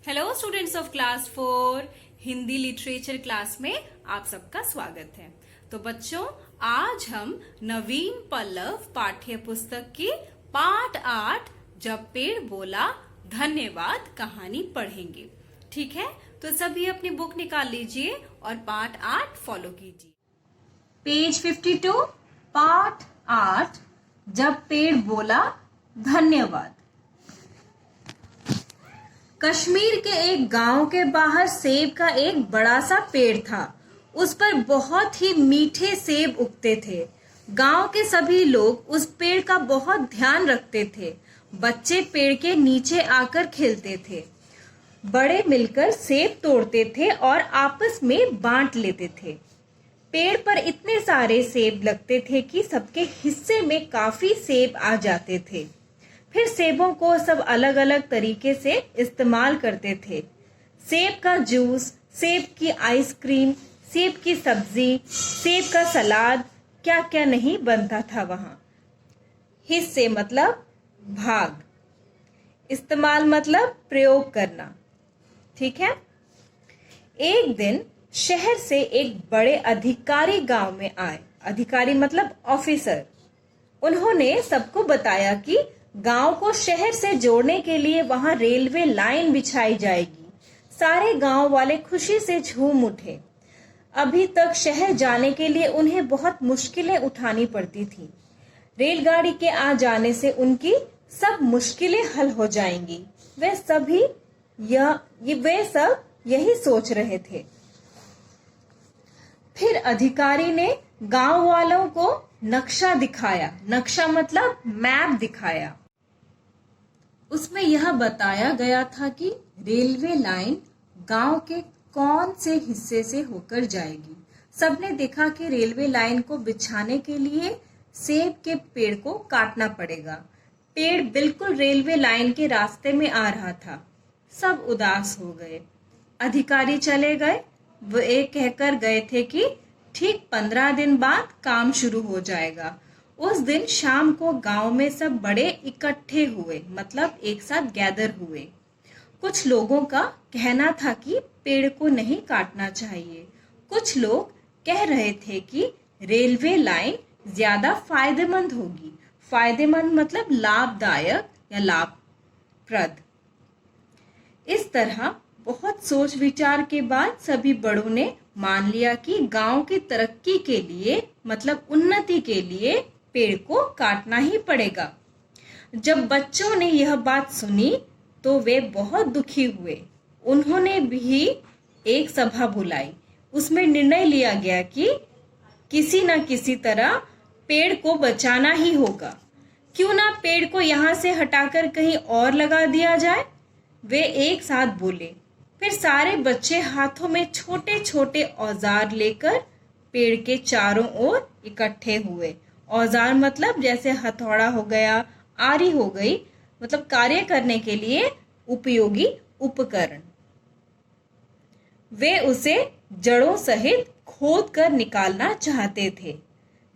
Hello students of class 4 Hindi literature class में आप सबका स्वागत है। तो बच्चों, आज हम नवीन पल्लव पाठ्य पुस्तक की पाठ 8 जब पेड़ बोला धन्यवाद कहानी पढ़ेंगे। ठीक है, तो सभी अपनी बुक निकाल लीजिए और पाठ 8 फॉलो कीजिए। पेज 52 पाठ 8 जब पेड़ बोला धन्यवाद। कश्मीर के एक गांव के बाहर सेब का एक बड़ा सा पेड़ था। उस पर बहुत ही मीठे सेब उगते थे। गांव के सभी लोग उस पेड़ का बहुत ध्यान रखते थे। बच्चे पेड़ के नीचे आकर खेलते थे। बड़े मिलकर सेब तोड़ते थे और आपस में बांट लेते थे। पेड़ पर इतने सारे सेब लगते थे कि सबके हिस्से में काफी सेब आ जाते थे। फिर सेबों को सब अलग अलग तरीके से इस्तेमाल करते थे। सेब का जूस, सेब की आइसक्रीम, सेब की सब्जी, सेब का सलाद, क्या क्या नहीं बनता था वहां। हिस्से मतलब भाग, इस्तेमाल मतलब प्रयोग करना। ठीक है। एक दिन शहर से एक बड़े अधिकारी गांव में आए। अधिकारी मतलब ऑफिसर। उन्होंने सबको बताया कि गांव को शहर से जोड़ने के लिए वहां रेलवे लाइन बिछाई जाएगी। सारे गांव वाले खुशी से झूम उठे। अभी तक शहर जाने के लिए उन्हें बहुत मुश्किलें उठानी पड़ती थी। रेलगाड़ी के आ जाने से उनकी सब मुश्किलें हल हो जाएंगी। वे सब यही सोच रहे थे। फिर अधिकारी ने गांव वालों को नक्शा दिखाया। नक्शा मतलब मैप दिखाया। उसमें यह बताया गया था कि रेलवे लाइन गांव के कौन से हिस्से से होकर जाएगी। सबने देखा कि रेलवे लाइन को बिछाने के लिए सेब के पेड़ को काटना पड़ेगा। पेड़ बिल्कुल रेलवे लाइन के रास्ते में आ रहा था। सब उदास हो गए। अधिकारी चले गए। वे कहकर गए थे कि ठीक 15 दिन बाद काम शुरू हो जाएगा। उस दिन शाम को गांव में सब बड़े इकट्ठे हुए, मतलब एक साथ गैदर हुए। कुछ लोगों का कहना था कि पेड़ को नहीं काटना चाहिए। कुछ लोग कह रहे थे कि रेलवे लाइन ज्यादा फायदेमंद होगी। फायदेमंद मतलब लाभदायक या लाभप्रद। इस तरह बहुत सोच विचार के बाद सभी बड़ों ने मान लिया कि गांव की तरक्की के लिए मतलब उन्नति के लिए पेड़ को काटना ही पड़ेगा। जब बच्चों ने यह बात सुनी तो वे बहुत दुखी हुए। उन्होंने भी एक सभा बुलाई। उसमें निर्णय लिया गया कि किसी न किसी तरह पेड़ को बचाना ही होगा। क्यों ना पेड़ को यहाँ से हटाकर कहीं और लगा दिया जाए। वे एक साथ बोले। फिर सारे बच्चे हाथों में छोटे छोटे औजार लेकर पेड़ के चारों ओर इकट्ठे हुए। औजार मतलब जैसे हथौड़ा हो गया, आरी हो गई, मतलब कार्य करने के लिए उपयोगी उपकरण। वे उसे जड़ों सहित खोद कर निकालना चाहते थे।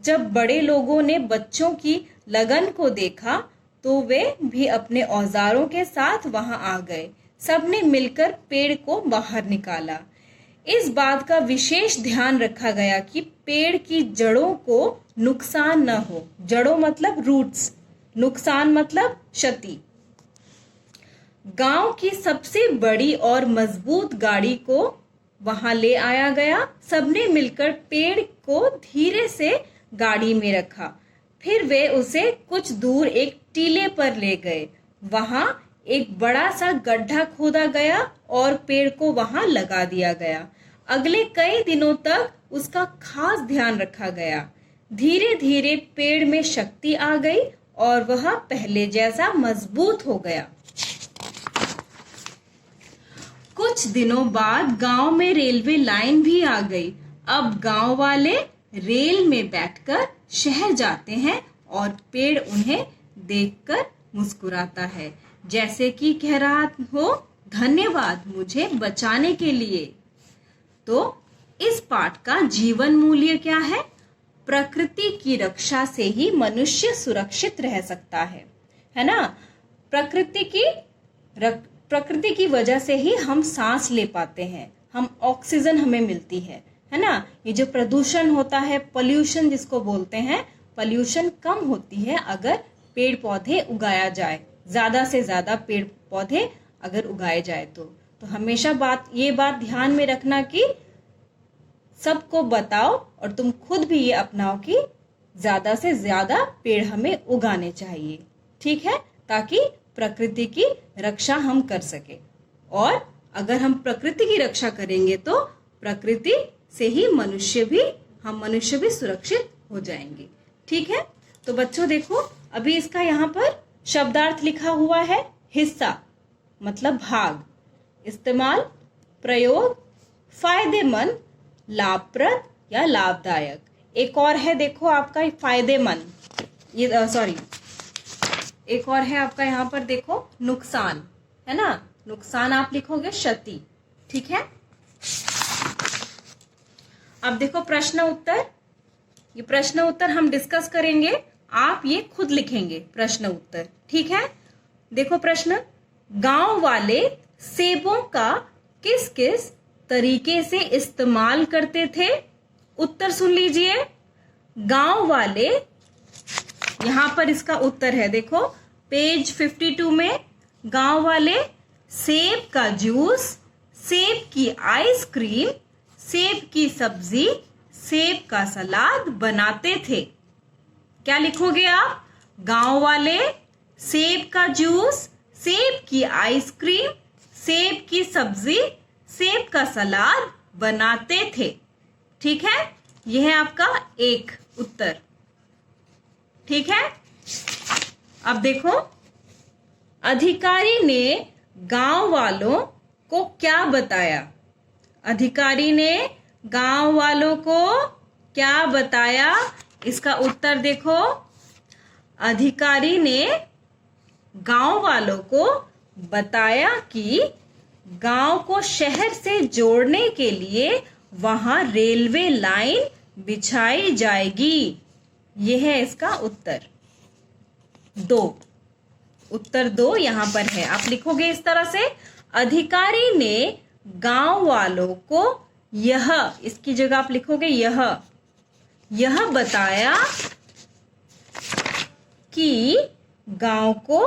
जब बड़े लोगों ने बच्चों की लगन को देखा तो वे भी अपने औजारों के साथ वहां आ गए। सबने मिलकर पेड़ को बाहर निकाला। इस बात का विशेष ध्यान रखा गया कि पेड़ की जड़ों को नुकसान न हो। जड़ों मतलब रूट्स, नुकसान मतलब क्षति। गांव की सबसे बड़ी और मजबूत गाड़ी को वहां ले आया गया। सबने मिलकर पेड़ को धीरे से गाड़ी में रखा। फिर वे उसे कुछ दूर एक टीले पर ले गए। वहां एक बड़ा सा गड्ढा खोदा गया और पेड़ को वहां लगा दिया गया। अगले कई दिनों तक उसका खास ध्यान रखा गया। धीरे धीरे पेड़ में शक्ति आ गई और वह पहले जैसा मजबूत हो गया। कुछ दिनों बाद गांव में रेलवे लाइन भी आ गई। अब गांव वाले रेल में बैठकर शहर जाते हैं और पेड़ उन्हें देखकर मुस्कुराता है, जैसे कि कह रहा हो धन्यवाद मुझे बचाने के लिए। तो इस पाठ का जीवन मूल्य क्या है? प्रकृति की रक्षा से ही मनुष्य सुरक्षित रह सकता है ना। प्रकृति की प्रकृति की वजह से ही हम सांस ले पाते हैं, हम ऑक्सीजन हमें मिलती है ना। ये जो प्रदूषण होता है, पोल्यूशन जिसको बोलते हैं, पोल्यूशन कम होती है अगर पेड़ पौधे उगाया जाए, ज्यादा से ज्यादा पेड़ पौधे अगर उगाए जाए तो हमेशा ये बात ध्यान में रखना कि सबको बताओ और तुम खुद भी ये अपनाओ कि ज्यादा से ज्यादा पेड़ हमें उगाने चाहिए, ठीक है, ताकि प्रकृति की रक्षा हम कर सके। और अगर हम प्रकृति की रक्षा करेंगे तो प्रकृति से ही हम मनुष्य भी सुरक्षित हो जाएंगे, ठीक है। तो बच्चों देखो, अभी इसका यहाँ पर शब्दार्थ लिखा हुआ है, हिस्सा मतलब भाग, इस्तेमाल, प्रयोग, फायदेमंद, लाभप्रद या लाभदायक। एक और है देखो आपका फायदेमंद, एक और है आपका यहाँ पर देखो नुकसान, है ना। नुकसान आप लिखोगे क्षति, ठीक है। अब देखो प्रश्न उत्तर, ये प्रश्न उत्तर हम डिस्कस करेंगे, आप ये खुद लिखेंगे प्रश्न उत्तर, ठीक है। देखो प्रश्न, गांव वाले सेबों का किस किस तरीके से इस्तेमाल करते थे? उत्तर सुन लीजिए। गांव वाले, यहां पर इसका उत्तर है, देखो पेज 52 में, गांव वाले सेब का जूस, सेब की आइसक्रीम, सेब की सब्जी, सेब का सलाद बनाते थे। क्या लिखोगे आप? गांव वाले सेब का जूस, सेब की आइसक्रीम, सेब की सब्जी, सेब का सलाद बनाते थे, ठीक है। यह है आपका एक उत्तर, ठीक है। अब देखो, अधिकारी ने गांव वालों को क्या बताया? अधिकारी ने गांव वालों को क्या बताया? इसका उत्तर देखो, अधिकारी ने गांव वालों को बताया कि गांव को शहर से जोड़ने के लिए वहां रेलवे लाइन बिछाई जाएगी। यह है इसका उत्तर दो। उत्तर दो यहां पर है, आप लिखोगे इस तरह से, अधिकारी ने गांव वालों को यह, इसकी जगह आप लिखोगे यह बताया कि गांव को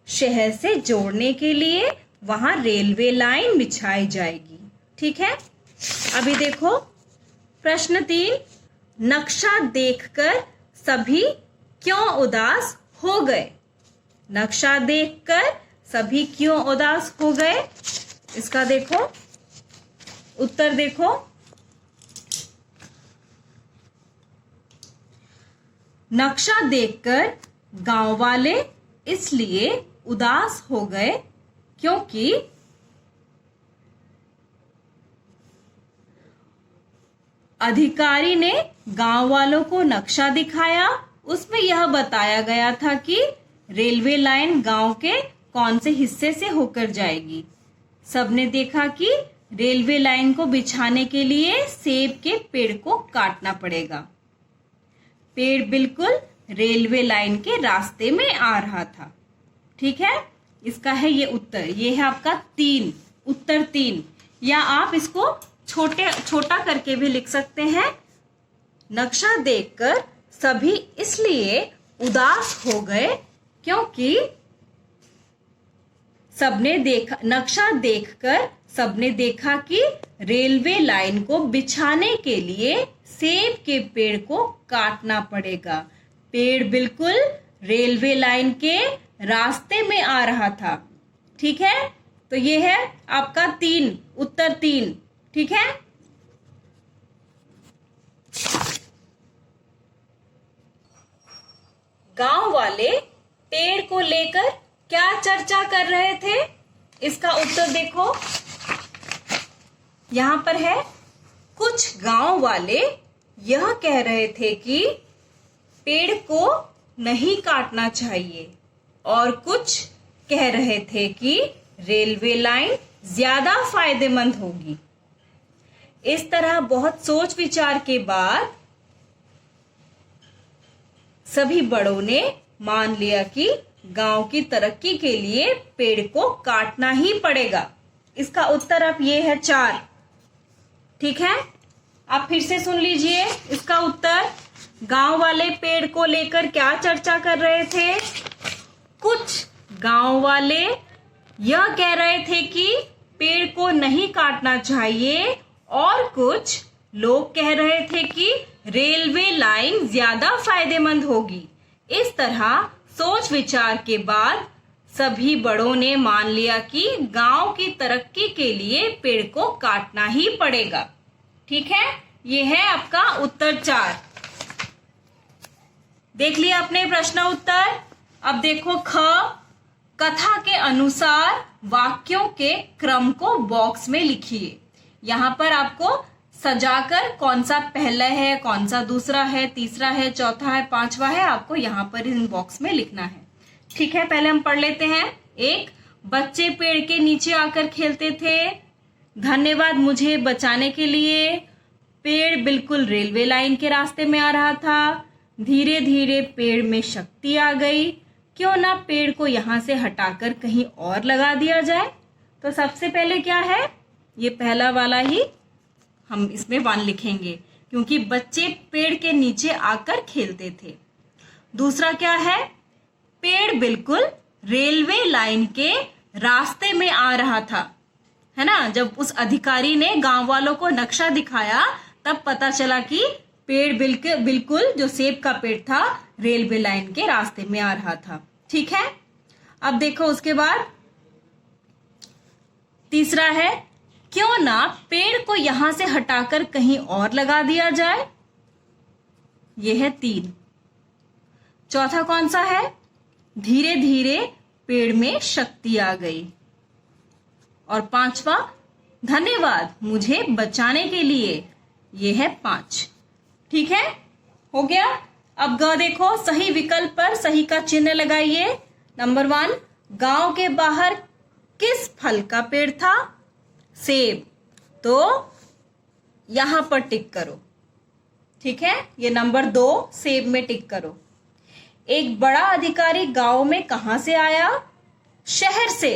शहर से जोड़ने के लिए वहां रेलवे लाइन बिछाई जाएगी, ठीक है। अभी देखो प्रश्न 3, नक्शा देखकर सभी क्यों उदास हो गए? नक्शा देखकर सभी क्यों उदास हो गए? इसका देखो उत्तर देखो, नक्शा देखकर गांव वाले इसलिए उदास हो गए क्योंकि अधिकारी ने गांव वालों को नक्शा दिखाया, उसमें यह बताया गया था कि रेलवे लाइन गांव के कौन से हिस्से से होकर जाएगी। सबने देखा कि रेलवे लाइन को बिछाने के लिए सेब के पेड़ को काटना पड़ेगा। पेड़ बिल्कुल रेलवे लाइन के रास्ते में आ रहा था, ठीक है। इसका है ये उत्तर, ये है आपका 3, उत्तर 3। या आप इसको छोटा करके भी लिख सकते हैं, नक्शा देखकर सभी इसलिए उदास हो गए क्योंकि सबने देखा, नक्शा देखकर सबने देखा कि रेलवे लाइन को बिछाने के लिए सेब के पेड़ को काटना पड़ेगा। पेड़ बिल्कुल रेलवे लाइन के रास्ते में आ रहा था, ठीक है। तो ये है आपका 3, उत्तर 3, ठीक है। गांव वाले पेड़ को लेकर क्या चर्चा कर रहे थे? इसका उत्तर देखो, यहां पर है, कुछ गांव वाले यह कह रहे थे कि पेड़ को नहीं काटना चाहिए और कुछ कह रहे थे कि रेलवे लाइन ज्यादा फायदेमंद होगी। इस तरह बहुत सोच विचार के बाद सभी बड़ों ने मान लिया कि गांव की तरक्की के लिए पेड़ को काटना ही पड़ेगा। इसका उत्तर अब ये है 4। ठीक है, आप फिर से सुन लीजिए इसका उत्तर। गांव वाले पेड़ को लेकर क्या चर्चा कर रहे थे? कुछ गांव वाले यह कह रहे थे कि पेड़ को नहीं काटना चाहिए और कुछ लोग कह रहे थे कि रेलवे लाइन ज्यादा फायदेमंद होगी। इस तरह सोच विचार के बाद सभी बड़ों ने मान लिया कि गांव की तरक्की के लिए पेड़ को काटना ही पड़ेगा। ठीक है, ये है आपका उत्तर 4। देख लिया आपने प्रश्न उत्तर। अब देखो ख, कथा के अनुसार वाक्यों के क्रम को बॉक्स में लिखिए। यहाँ पर आपको सजाकर कौन सा पहला है, कौन सा दूसरा है, तीसरा है, चौथा है, पांचवा है, आपको यहाँ पर इन बॉक्स में लिखना है। ठीक है, पहले हम पढ़ लेते हैं। 1, बच्चे पेड़ के नीचे आकर खेलते थे। धन्यवाद मुझे बचाने के लिए। पेड़ बिल्कुल रेलवे लाइन के रास्ते में आ रहा था। धीरे धीरे पेड़ में शक्ति आ गई। क्यों ना पेड़ को यहाँ से हटाकर कहीं और लगा दिया जाए। तो सबसे पहले क्या है, ये पहला वाला ही हम इसमें 1 लिखेंगे, क्योंकि बच्चे पेड़ के नीचे आकर खेलते थे। दूसरा क्या है, पेड़ बिल्कुल रेलवे लाइन के रास्ते में आ रहा था, है ना। जब उस अधिकारी ने गांव वालों को नक्शा दिखाया तब पता चला कि पेड़ बिल्कुल जो सेब का पेड़ था रेलवे लाइन के रास्ते में आ रहा था। ठीक है, अब देखो उसके बाद तीसरा है, क्यों ना पेड़ को यहां से हटाकर कहीं और लगा दिया जाए। यह है 3। चौथा कौन सा है, धीरे धीरे पेड़ में शक्ति आ गई। और पांचवा, धन्यवाद मुझे बचाने के लिए। यह है 5। ठीक है, हो गया। अब ग देखो, सही विकल्प पर सही का चिन्ह लगाइए। नंबर 1, गांव के बाहर किस फल का पेड़ था? सेब। तो यहां पर टिक करो। ठीक है, ये नंबर 2 सेब में टिक करो। एक बड़ा अधिकारी गांव में कहां से आया? शहर से।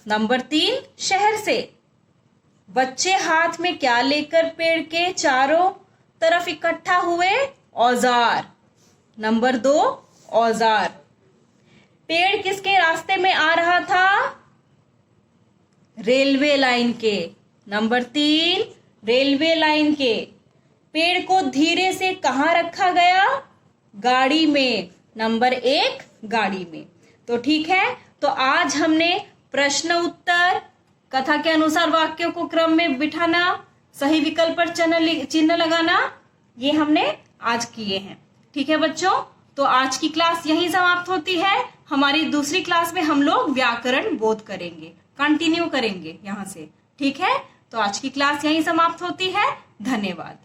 नंबर 3, शहर से। बच्चे हाथ में क्या लेकर पेड़ के चारों तरफ इकट्ठा हुए? औजार। नंबर 2, औजार। पेड़ किसके रास्ते में आ रहा था? रेलवे लाइन के। नंबर 3, रेलवे लाइन के। पेड़ को धीरे से कहां रखा गया? गाड़ी में। नंबर 1, गाड़ी में। तो ठीक है, तो आज हमने प्रश्न उत्तर, कथा के अनुसार वाक्यों को क्रम में बिठाना, सही विकल्प पर चिन्ह लगाना, ये हमने आज किए हैं। ठीक है बच्चों, तो आज की क्लास यहीं समाप्त होती है। हमारी दूसरी क्लास में हम लोग व्याकरण बोध करेंगे, कंटिन्यू करेंगे यहां से। ठीक है, तो आज की क्लास यहीं समाप्त होती है। धन्यवाद।